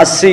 80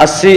80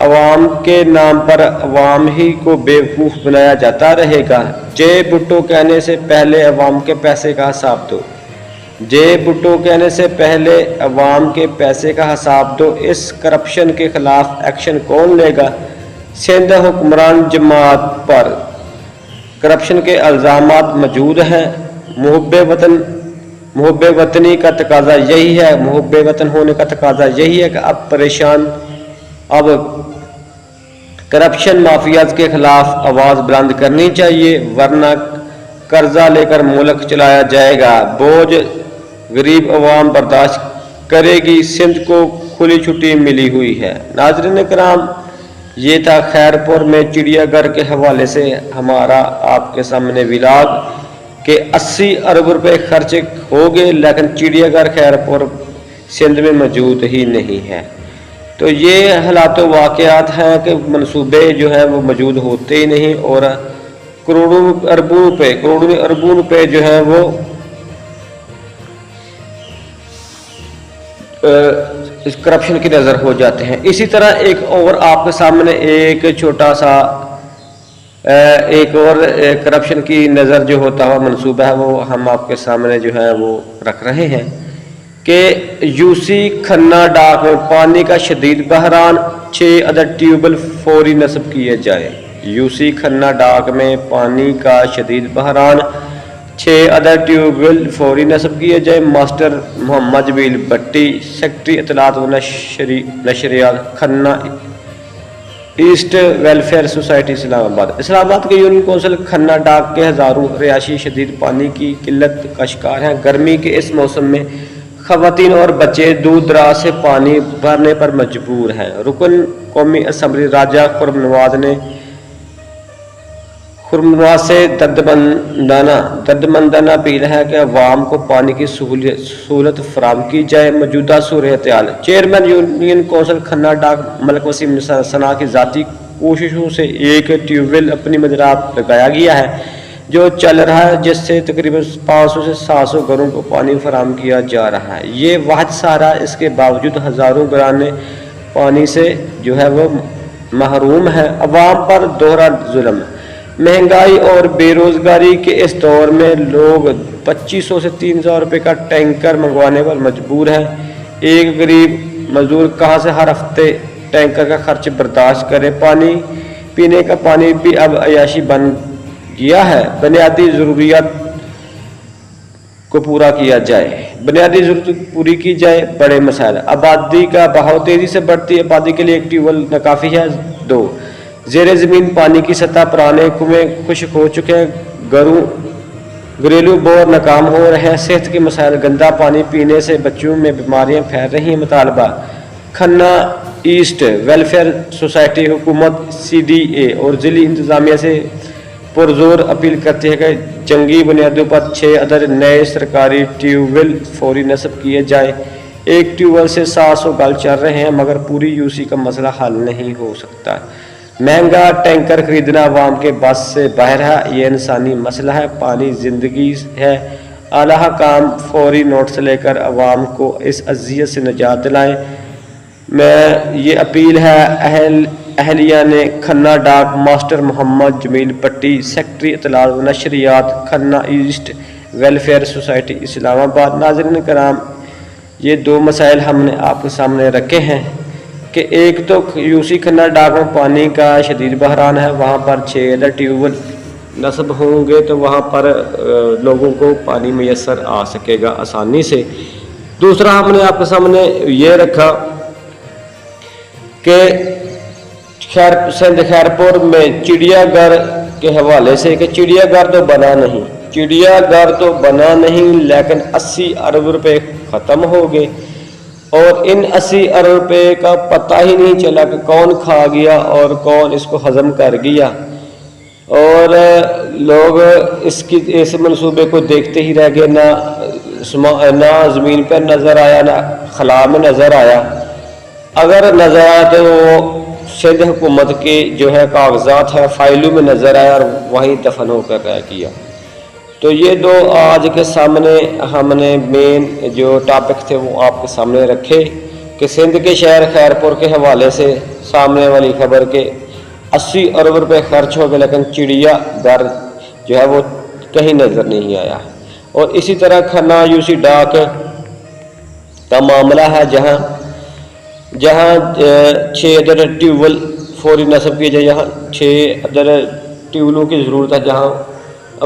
عوام کے نام پر عوام ہی کو بیوقوف بنایا جاتا رہے گا۔ جے بھٹو کہنے سے پہلے عوام کے پیسے کا حساب دو، جے بھٹو کہنے سے پہلے عوام کے پیسے کا حساب دو۔ اس کرپشن کے خلاف ایکشن کون لے گا؟ سندھ حکمران جماعت پر کرپشن کے الزامات موجود ہیں۔ محب وطنی کا تقاضا یہی ہے، محب وطن ہونے کا تقاضا یہی ہے کہ اب کرپشن مافیاز کے خلاف آواز بلند کرنی چاہیے، ورنہ قرضہ لے کر ملک چلایا جائے گا، بوجھ غریب عوام برداشت کرے گی۔ سندھ کو کھلی چھٹی ملی ہوئی ہے۔ ناظرین کرام، یہ تھا خیر پور میں چڑیا گھر کے حوالے سے ہمارا آپ کے سامنے ولاگ کہ 80 ارب روپے خرچ ہو گئے لیکن چڑیا گھر خیر پور سندھ میں موجود ہی نہیں ہے۔ تو یہ حالات و واقعات ہیں کہ منصوبے جو ہیں وہ موجود ہوتے ہی نہیں، اور کروڑوں اربوں روپے جو ہیں وہ اس کرپشن کی نظر ہو جاتے ہیں۔ اسی طرح ایک اور آپ کے سامنے ایک چھوٹا سا ایک اور کرپشن کی نظر جو ہوتا ہوا منصوبہ ہے وہ ہم آپ کے سامنے جو ہے وہ رکھ رہے ہیں کہ یوسی کھنہ ڈاک میں پانی کا شدید بحران، 6 عدد ٹیوبل فوری نصب کیے جائے۔ یوسی کھنہ ڈاک میں پانی کا شدید بحران، 6 عدد ٹیوبل فوری نصب کیے جائے۔ ماسٹر محمد جمیل بٹی، سیکرٹری اطلاعات و نشریات، کھنہ ایسٹ ویلفیئر سوسائٹی اسلام آباد۔ اسلام آباد کے یونین کونسل کھنہ ڈاک کے ہزاروں رہائشی شدید پانی کی قلت کا شکار ہیں۔ گرمی کے اس موسم میں خواتین اور بچے دور دراز سے پانی بھرنے پر مجبور ہیں۔ رکن قومی اسمبلی راجہ خرم نواز سے دردمندانہ اپیل ہے کہ عوام کو پانی کی سہولت فراہم کی جائے۔ موجودہ صورتحال، چیئرمین یونین کونسل کھنہ ڈاک ملک وسیم ثنا کی ذاتی کوششوں سے ایک ٹیوب ویل اپنی مدراب لگایا گیا ہے جو چل رہا ہے، جس سے تقریباً 500 سے 700 گھروں کو پانی فراہم کیا جا رہا ہے۔ یہ واحد سہارا، اس کے باوجود ہزاروں گھرانے پانی سے جو ہے وہ محروم ہیں۔ عوام پر دوہرا ظلم، مہنگائی اور بے روزگاری کے اس دور میں لوگ 2500 سے 3000 روپے کا ٹینکر منگوانے پر مجبور ہیں۔ ایک غریب مزدور کہاں سے ہر ہفتے ٹینکر کا خرچ برداشت کرے؟ پانی پینے کا پانی بھی اب عیاشی بن گیا ہے۔ بنیادی ضروریات کو پورا کیا جائے، بنیادی ضرورت پوری کی جائے۔ بڑے مسائل، آبادی کا بہاؤ تیزی سے بڑھتی آبادی کے لیے ایک ٹیوب ویل ناکافی ہے۔ 2، زیر زمین پانی کی سطح، پرانے کنویں خشک ہو چکے ہیں، گھریلو بور ناکام ہو رہے ہیں۔ صحت کے مسائل، گندا پانی پینے سے بچوں میں بیماریاں پھیل رہی ہیں۔ مطالبہ، کھنہ ایسٹ ویلفیئر سوسائٹی حکومت، CDA اور ضلعی انتظامیہ سے پرزور اپیل کرتی ہے کہ جنگی بنیادوں پر 6 عدد نئے سرکاری ٹیوب ویل فوری نصب کیے جائیں۔ ایک ٹیوب ویل سے 700 گھر چل رہے ہیں مگر پوری یوسی کا مسئلہ حل نہیں ہو سکتا۔ مہنگا ٹینکر خریدنا عوام کے بس سے باہر ہے، یہ انسانی مسئلہ ہے، پانی زندگی ہے۔ اعلیٰ حکام فوری نوٹس لے کر عوام کو اس اذیت سے نجات دلائیں۔ میں یہ اپیل ہے اہلیہ نے کھنہ ڈاک، ماسٹر محمد جمیل بٹی، سیکرٹری اطلاعات و نشریات، کھنہ ایسٹ ویلفیئر سوسائٹی اسلام آباد۔ ناظرین کرام، یہ 2 مسائل ہم نے آپ کے سامنے رکھے ہیں کہ ایک تو یوسی کھنہ ڈاک میں پانی کا شدید بحران ہے، وہاں پر 6 عدد ٹیوب ویل نصب ہوں گے تو وہاں پر لوگوں کو پانی میسر آ سکے گا آسانی سے۔ دوسرا ہم نے آپ کے سامنے یہ رکھا کہ سندھ خیر پور میں چڑیا گھر کے حوالے سے کہ چڑیا گھر تو بنا نہیں، چڑیا گھر تو بنا نہیں لیکن 80 ارب روپے ختم ہو گئے، اور ان 80 ارب روپے کا پتہ ہی نہیں چلا کہ کون کھا گیا اور کون اس کو ہضم کر گیا، اور لوگ اس منصوبے کو دیکھتے ہی رہ گئے، نہ زمین پر نظر آیا نہ خلا میں نظر آیا۔ اگر نظر آیا تو وہ سندھ حکومت کے جو ہے کاغذات ہیں فائلوں میں نظر آیا اور وہیں دفن ہو کر رہ گیا۔ تو یہ 2 آج کے سامنے ہم نے مین جو ٹاپک تھے وہ آپ کے سامنے رکھے کہ سندھ کے شہر خیرپور کے حوالے سے سامنے والی خبر کے 80 ارب روپے خرچ ہو گئے لیکن چڑیا گھر جو ہے وہ کہیں نظر نہیں آیا۔ اور اسی طرح کھنہ یو سی ڈاک کا معاملہ ہے جہاں 6 عدد ٹیوبویل فوری نصب کیے جائے، یہاں 6 عدد ٹیوبویلوں کی ضرورت ہے جہاں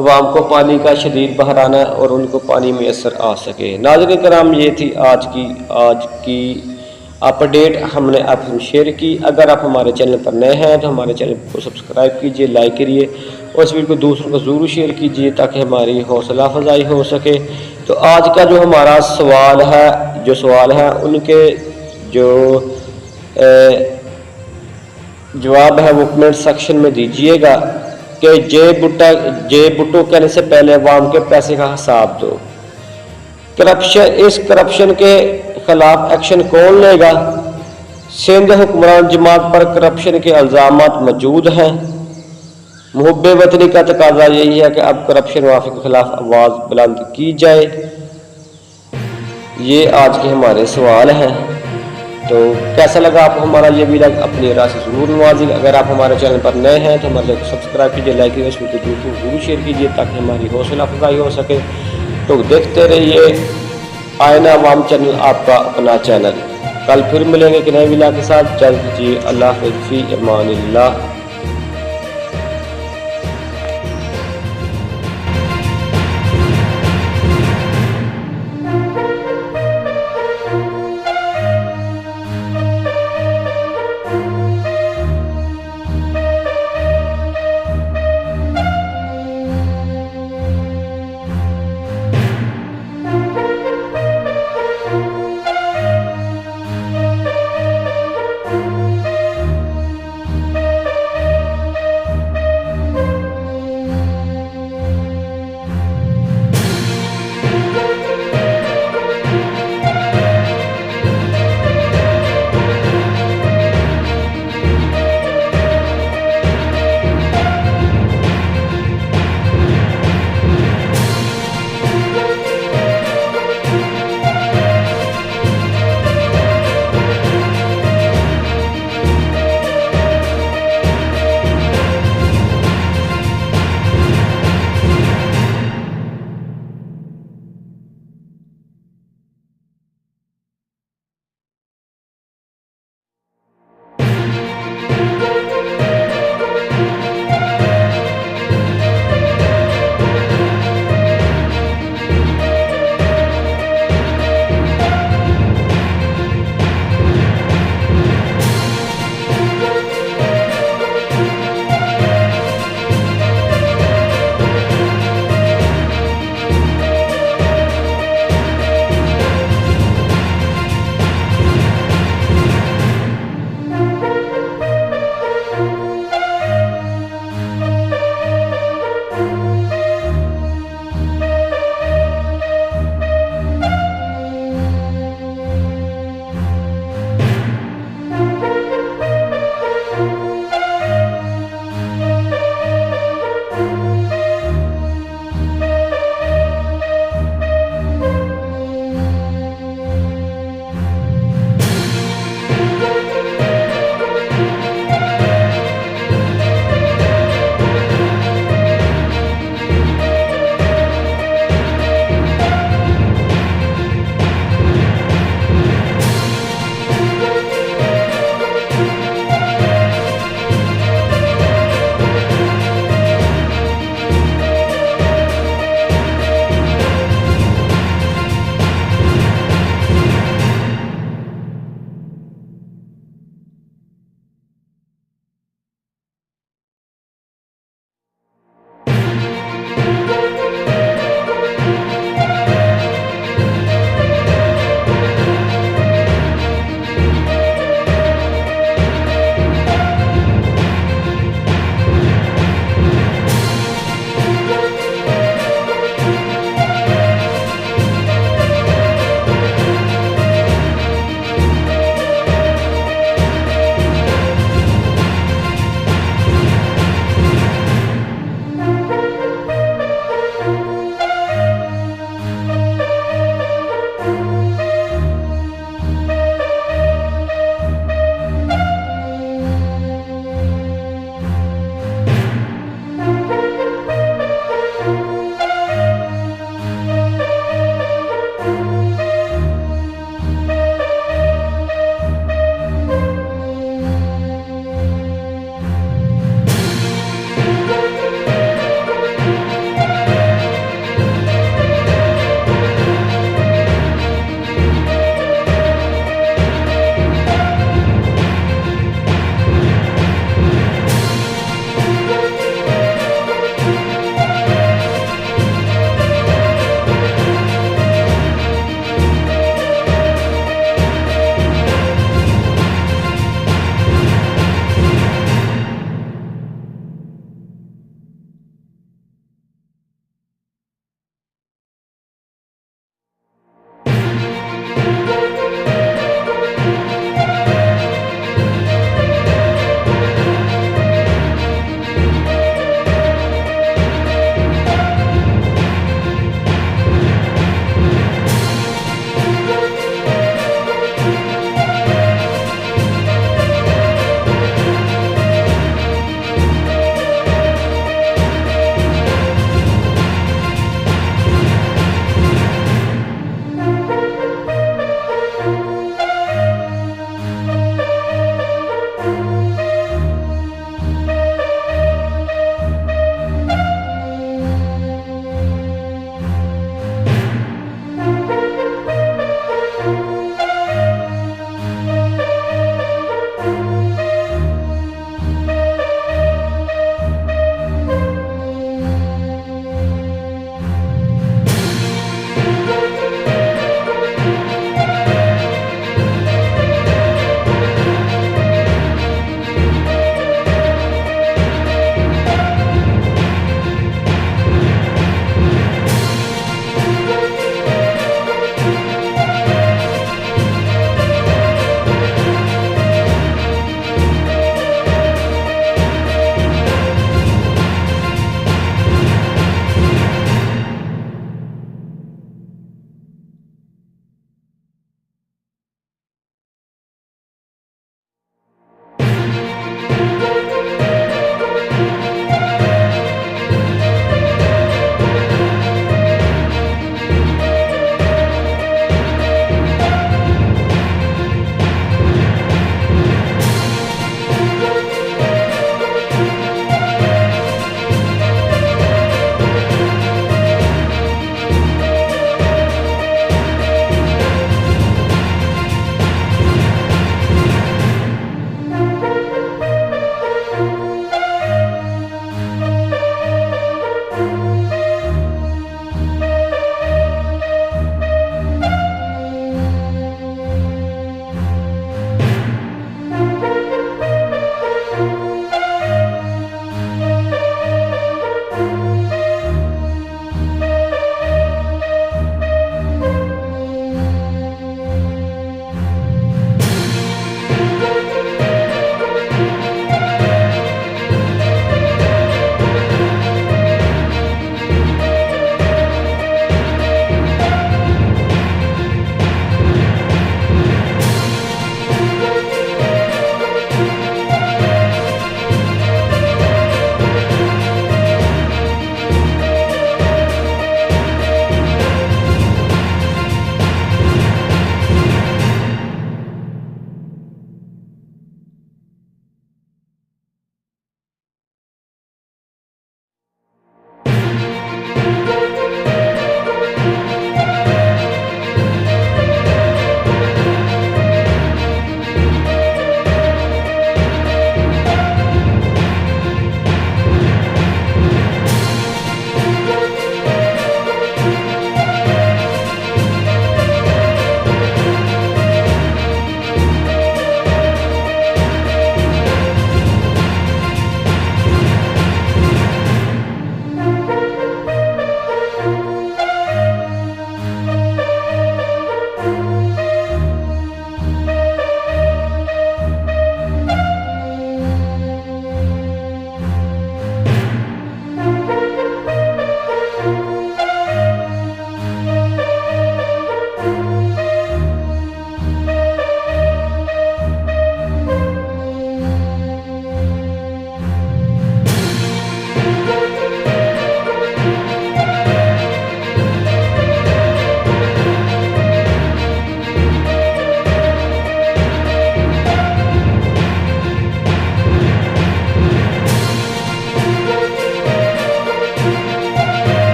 عوام کو پانی کا شدید بحران ہے اور ان کو پانی میسر آ سکے۔ ناظرین کرام، یہ تھی آج کی اپڈیٹ ہم نے آپ سے شیئر کی۔ اگر آپ ہمارے چینل پر نئے ہیں تو ہمارے چینل کو سبسکرائب کیجئے، لائک کریے اور اس ویڈیو کو دوسروں کو ضرور شیئر کیجئے تاکہ ہماری حوصلہ افزائی ہو سکے۔ تو آج کا جو ہمارا سوال ہے ان کے جو جواب ہے وہ کمنٹ سیکشن میں دیجئے گا کہ جے بھٹو کہنے سے پہلے عوام کے پیسے کا حساب دو۔ اس کرپشن کے خلاف ایکشن کون لے گا؟ سندھ حکمران جماعت پر کرپشن کے الزامات موجود ہیں۔ محب وطنی کا تقاضا یہی ہے کہ اب کرپشن مافیا کے خلاف آواز بلند کی جائے۔ یہ آج کے ہمارے سوال ہیں۔ تو کیسا لگا آپ کو ہمارا یہ ویڈیو؟ اپنی رائے سے ضرور نوازیں۔ اگر آپ ہمارے چینل پر نئے ہیں تو ہمارے کو سبسکرائب کیجئے، لائک کیجئے، اس ویڈیو کو دوسروں کو ضرور شیئر کیجئے تاکہ ہماری حوصلہ افزائی ہو سکے۔ تو دیکھتے رہیے آئینہ عوام چینل، آپ کا اپنا چینل۔ کل پھر ملیں گے ایک نئے ویڈیو کے ساتھ۔ جلد جی، اللہ حافظ، فی امان اللہ۔